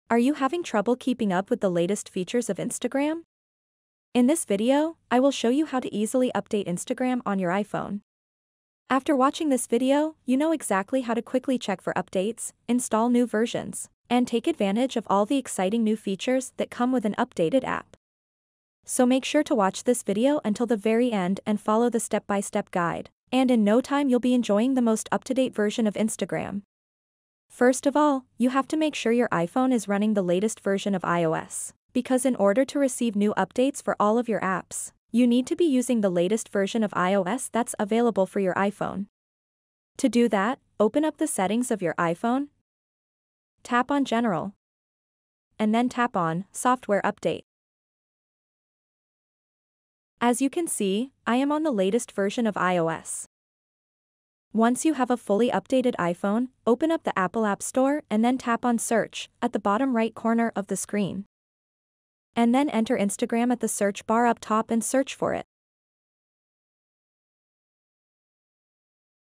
Are you having trouble keeping up with the latest features of Instagram? In this video, I will show you how to easily update Instagram on your iPhone. After watching this video, you know exactly how to quickly check for updates, install new versions, and take advantage of all the exciting new features that come with an updated app. So make sure to watch this video until the very end and follow the step-by-step guide, and in no time you'll be enjoying the most up-to-date version of Instagram. First of all, you have to make sure your iPhone is running the latest version of iOS, because in order to receive new updates for all of your apps, you need to be using the latest version of iOS that's available for your iPhone. To do that, open up the settings of your iPhone, tap on General, and then tap on Software Update. As you can see, I am on the latest version of iOS. Once you have a fully updated iPhone, open up the Apple App Store and then tap on Search at the bottom right corner of the screen. And then enter Instagram at the search bar up top and search for it.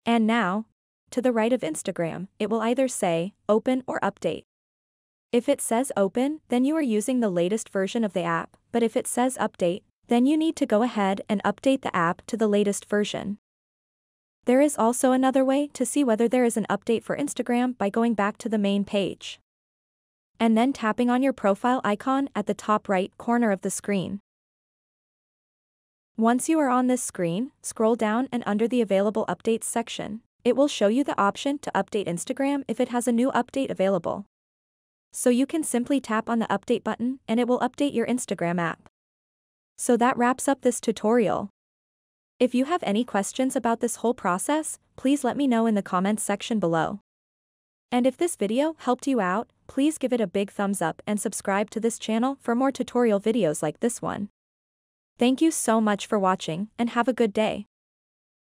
And now, to the right of Instagram, it will either say Open or Update. If it says Open, then you are using the latest version of the app, but if it says Update, then you need to go ahead and update the app to the latest version. There is also another way to see whether there is an update for Instagram by going back to the main page. And then tapping on your profile icon at the top right corner of the screen. Once you are on this screen, scroll down and under the Available Updates section, it will show you the option to update Instagram if it has a new update available. So you can simply tap on the Update button and it will update your Instagram app. So that wraps up this tutorial. If you have any questions about this whole process, please let me know in the comments section below. And if this video helped you out, please give it a big thumbs up and subscribe to this channel for more tutorial videos like this one. Thank you so much for watching and have a good day.